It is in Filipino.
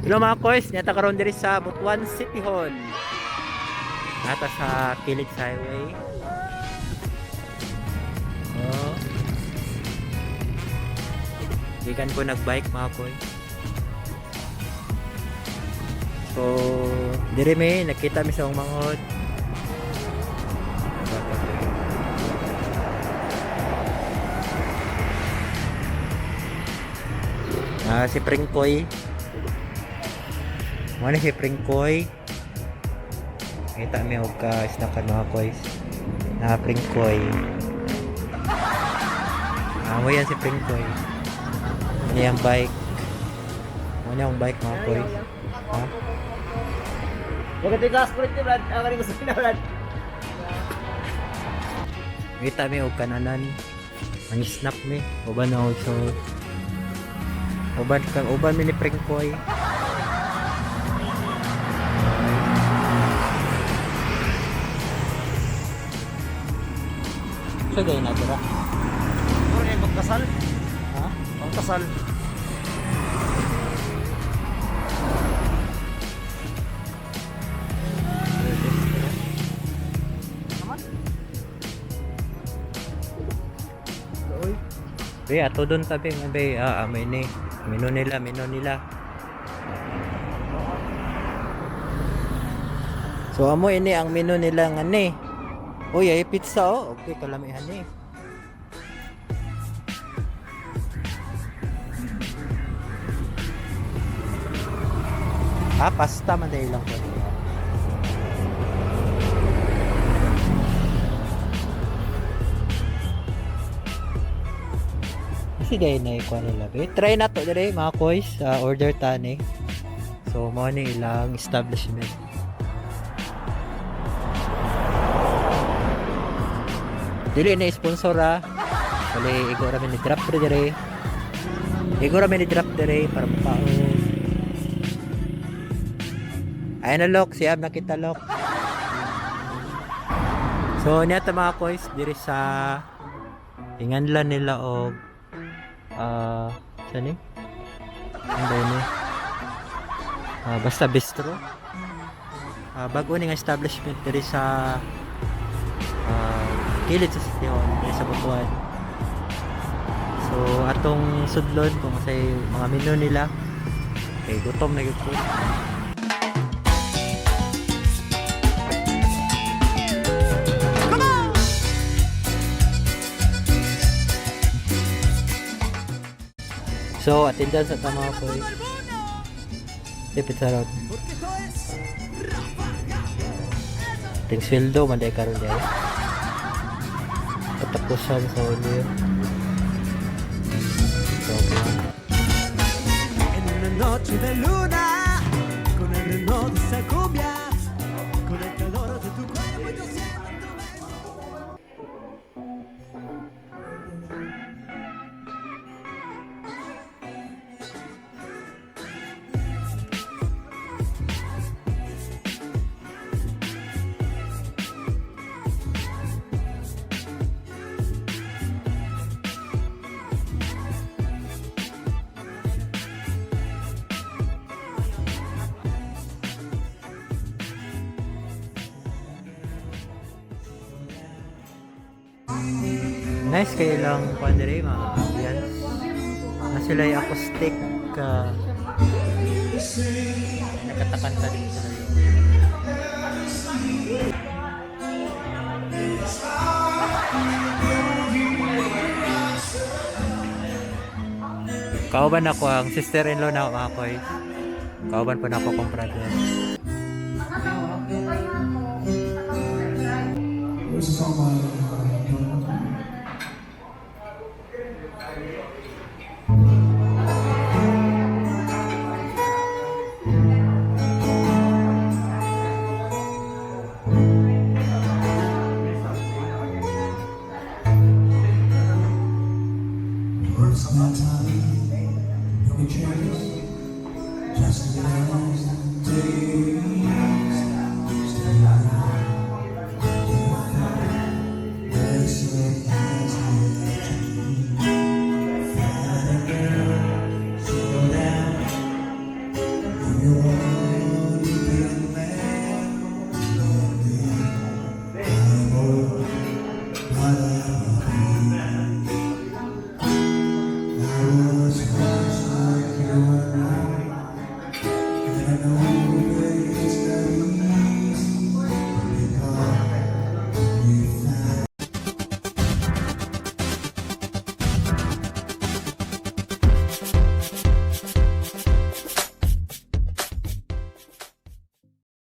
Hello mga koys, nata karon diri sa Butuan City Hall. Nata sa kilid sa highway. Oh. Gikan ko nagbike mga koys. So, diri may nakita mi sa manghod. Si Pringkoy. Mana si Pringkoy? Kita mi og ka snakan mga koys. Na Pringkoy. Mo yan si Pringkoy. Ano yung bike? Ano yung bike mga koys? Ha? Huwag ka tigas ko rin, Brad. Ang galing gusto na, Brad. Kita mi og kananan. Ang snap mi. Uban na also. Uban mi ni Pringkoy. So gaya na dira. Ano yung pagkasal? Ha? Pagkasal. Naman? Uy. Be, ato doon tabi nga be. May ni. Menu nila. So amo ini ang menu nila nga ni. Uy, ay pizza oh. Okay, kalamihan ni. Pasta man dahil lang po. Kasi dahil na ikuha nila. Try na to dali mga koys. Order tani. So, mo ni ilang establishment. Dili na sponsor Kali igo ra ni drop dire. Igo ra ni drop dire para makaon. Ay na lock, siyab na kita lock. So niya ta mga koys diri sa inganlan nila og saan ano ni? Basta bistro. Bago ni nga establishment diri sa kilid sa City Hall diri sa Butuan. So atong sudlon kung say mga menu nila. Okay, gutom na gyud ko. So, attendance at tama ko eh. Tipid sa road. Ting sweldo, manday karon dahil. Katapusan sa ulo yun. So, okay. En una noche de luna, con el ritmo de esa cumbia, con el calor de tu cuerpo, yo siento tu Nice kayo lang pandere mga ambience. Na sila yung acoustic nakatakanta din sila yun. Kauban ako ang sister-in-law na mga koy. Kauban pa na ako kong brother. I was lost like you were. And I know